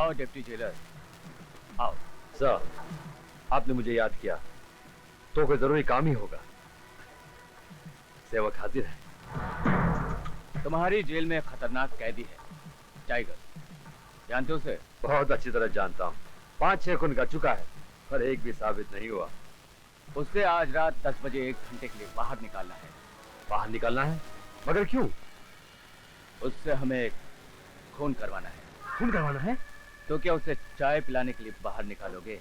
आओ deputy jailer, आओ। Sir, आपने मुझे याद किया तो कोई जरूरी काम ही होगा। सेवक हाजिर है। तुम्हारी जेल में खतरनाक कैदी है, टाइगर। जानते हो उसे? बहुत अच्छी तरह जानता हूँ। 5-6 खून कर चुका है, पर एक भी साबित नहीं हुआ। उससे आज रात 10 बजे 1 घंटे के लिए बाहर निकालना है। बाहर निकालना है? मगर क्यों? उससे हमें एक खून करवाना है। खून करवाना है? तो क्या उसे चाय पिलाने के लिए बाहर निकालोगे?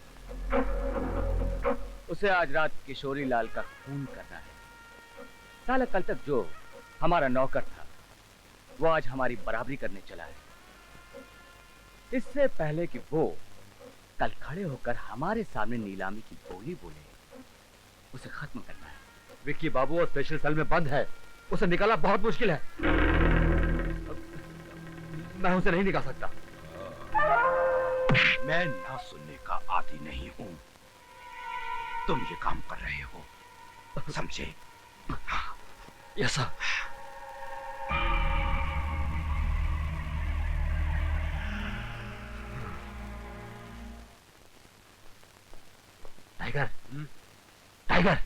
उसे आज रात किशोरी लाल का खून करना है। साला कल तक जो हमारा नौकर था, वो आज हमारी बराबरी करने चला है। इससे पहले कि वो कल खड़े होकर हमारे सामने नीलामी की बोली बोले, उसे खत्म करना है। विक्की बाबू और स्पेशल सेल में बंद है, उसे निकालना बहुत मुश्किल है। मैं उसे नहीं निकाल सकता। मैं ना सुनने का आदी नहीं हूं। तुम ये काम कर रहे हो, समझे? Yes sir. टाइगर, टाइगर,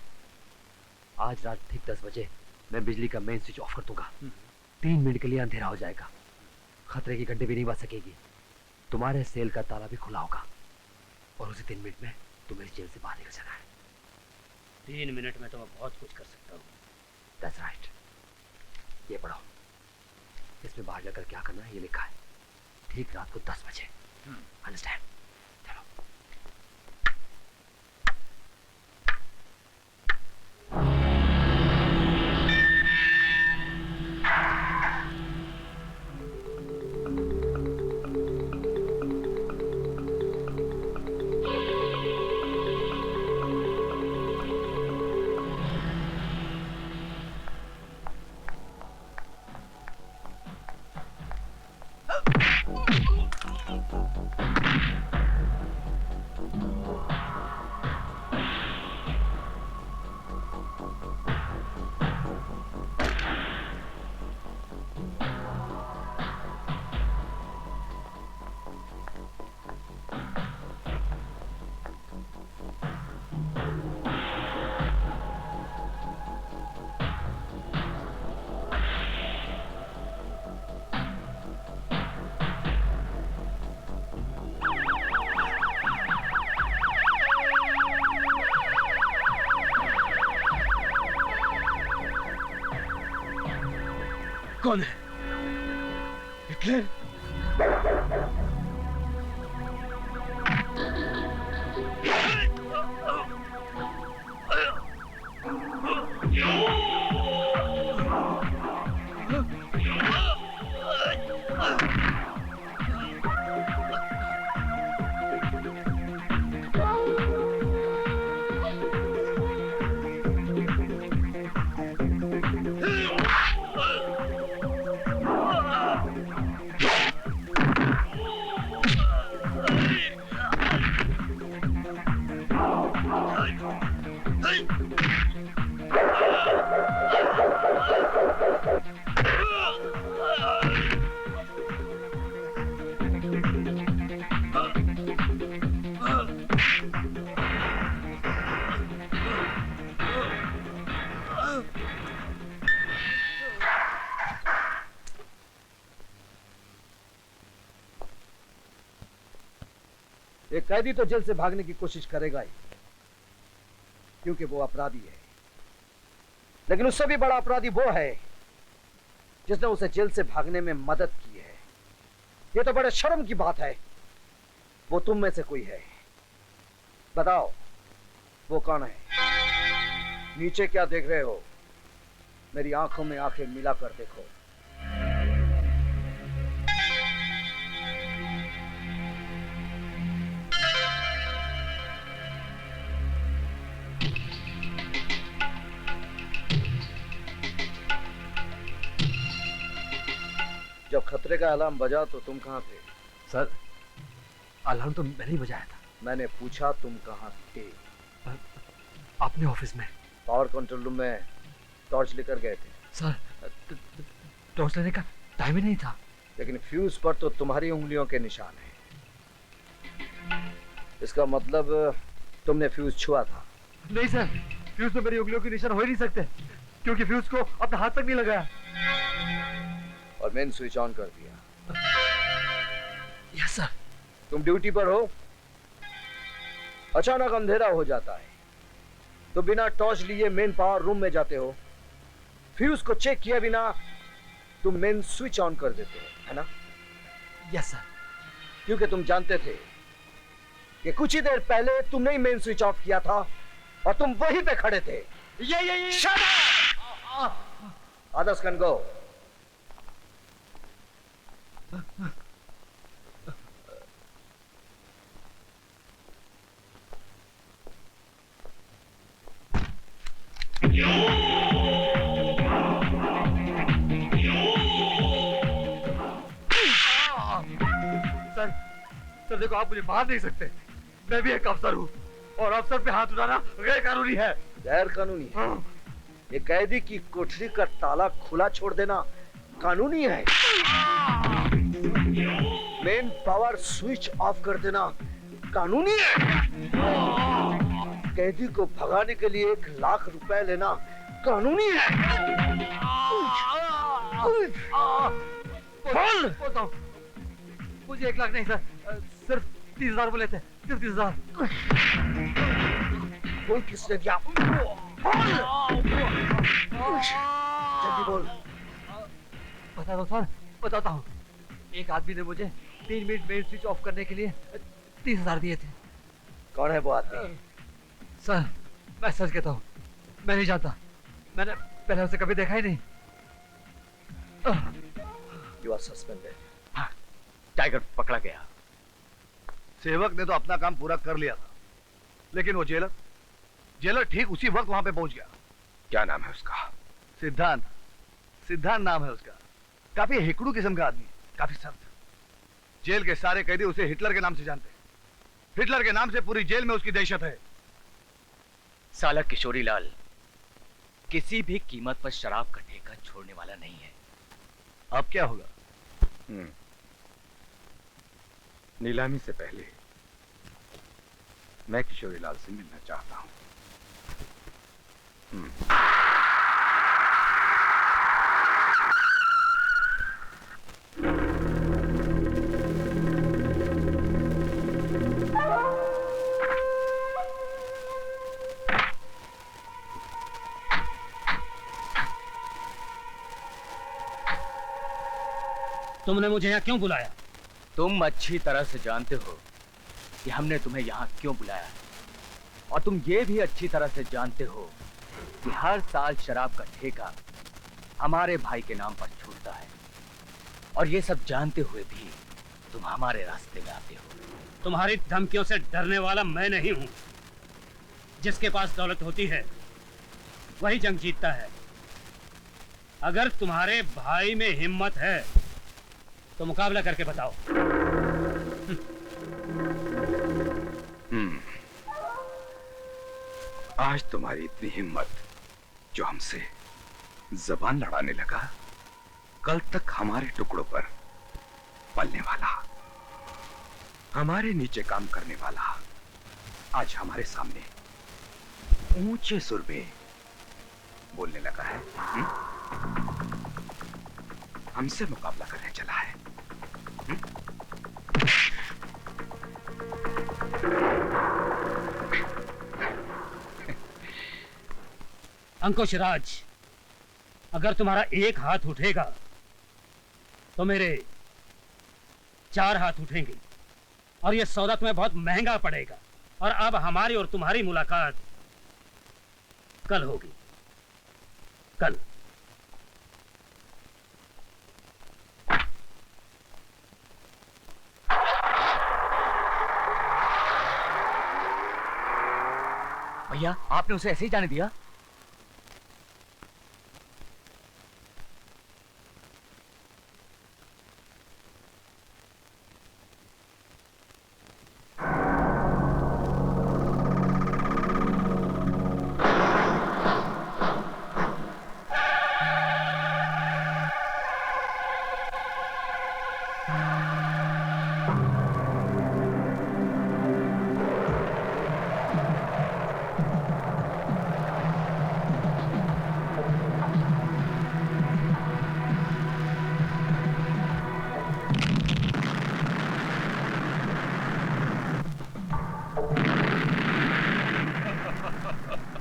आज रात ठीक 10 बजे मैं बिजली का मेन स्विच ऑफ कर दूंगा। 3 मिनट के लिए अंधेरा हो जाएगा। खतरे की घंटी भी नहीं बज सकेगी। तुम्हारे सेल का ताला भी खुला होगा और उसी 3 मिनट में तुम्हें जेल से बाहर निकल जाना है। 3 मिनट में तो मैं बहुत कुछ कर सकता हूँ। That's right. ये पढ़ो, इसमें बाहर जाकर क्या करना है ये लिखा है। ठीक रात को 10 बजे। अंडरस्टैंड? चलो। कौन है? हिटलर? एक कैदी तो जेल से भागने की कोशिश करेगा ही, क्योंकि वो अपराधी है। लेकिन उससे भी बड़ा अपराधी वो है जिसने उसे जेल से भागने में मदद की है। ये तो बड़े शर्म की बात है। वो तुम में से कोई है। बताओ वो कौन है? नीचे क्या देख रहे हो? मेरी आंखों में आंखें मिलाकर देखो। जब खतरे का अलार्म बजा तो तुम कहां थे? सर, अलार्म तो मैंने ही बजाया था। मैंने पूछा तुम कहां थे? अपने ऑफिस में। पावर कंट्रोल रूम में टॉर्च लेकर गए थे? सर, टॉर्च लेने का टाइम ही नहीं था। लेकिन फ्यूज पर तो तुम्हारी उंगलियों के निशान हैं। इसका मतलब तुमने फ्यूज छुआ था। नहीं सर, फ्यूज तो मेरी उंगलियों के निशान हो ही नहीं सकते, क्योंकि फ्यूज को अपने हाथ तक नहीं लगाया। और मेन स्विच ऑन कर दिया। Yes sir. तुम ड्यूटी पर हो, अचानक अंधेरा हो जाता है तो बिना टॉर्च लिए मेन पावर रूम में जाते हो, फ्यूज को चेक किए बिना तुम मेन स्विच ऑन कर देते हो, है ना? Yes sir. क्योंकि तुम जानते थे कि कुछ ही देर पहले तुमने ही मेन स्विच ऑफ किया था और तुम वहीं पे खड़े थे। ये Shut up! Others can go. Sir, sir देखो, आप मुझे मार नहीं सकते। मैं भी एक अफसर हूँ और अफसर पे हाथ उठाना गैर कानूनी है। गैर कानूनी है? ये कैदी की कोठरी का ताला खुला छोड़ देना कानूनी है? मेन पावर स्विच ऑफ कर देना कानूनी है? कैदी को भगाने के लिए 1 लाख रुपए लेना कानूनी है? बोल! बोलता हूँ, मुझे 1 लाख नहीं सर, सिर्फ 30,000 बोले थे, सिर्फ 30,000। बोल किसने दिया? जल्दी बोल। बता दो सर, बताता हूँ। एक आदमी ने मुझे 3 मिनट मेन स्विच ऑफ करने के लिए 30,000 दिए थे। कौन है वो आदमी? सर, मैं सच कहता हूँ, मैं नहीं जानता। मैंने पहले उसे कभी देखा ही नहीं। You are suspended. हाँ, टाइगर पकड़ा गया। सेवक ने तो अपना काम पूरा कर लिया था, लेकिन वो जेलर ठीक उसी वक्त वहां पे पहुंच गया। क्या नाम है उसका? सिद्धांत, सिद्धांत नाम है उसका। काफी हिकड़ू किस्म का आदमी, काफी सख्त। जेल के सारे कैदी उसे हिटलर के नाम से जानते हैं। हिटलर के नाम से पूरी जेल में उसकी दहशत है। साला किशोरी लाल किसी भी कीमत पर शराब का ठेका छोड़ने वाला नहीं है। अब क्या होगा? नीलामी से पहले मैं किशोरी लाल से मिलना चाहता हूं। तुमने मुझे यहाँ क्यों बुलाया? तुम अच्छी तरह से जानते हो कि हमने तुम्हें यहाँ क्यों बुलाया है, और तुम ये भी अच्छी तरह से जानते हो कि हर साल शराब का ठेका हमारे भाई के नाम पर छूटता है, और ये सब जानते हुए भी तुम हमारे रास्ते में आते हो। तुम्हारी धमकियों से डरने वाला मैं नहीं हूँ। जिसके पास दौलत होती है वही जंग जीतता है। अगर तुम्हारे भाई में हिम्मत है तो मुकाबला करके बताओ। आज तुम्हारी इतनी हिम्मत जो हमसे जबान लड़ाने लगा, कल तक हमारे टुकड़ों पर पलने वाला, हमारे नीचे काम करने वाला, आज हमारे सामने ऊंचे सुर में बोलने लगा है। हमसे मुकाबला करने चला है। अंकुश राज, अगर तुम्हारा एक हाथ उठेगा तो मेरे 4 हाथ उठेंगे, और यह सौदा तुम्हें बहुत महंगा पड़ेगा। और अब हमारी और तुम्हारी मुलाकात कल होगी, कल। भैया, आपने उसे ऐसे ही जाने दिया?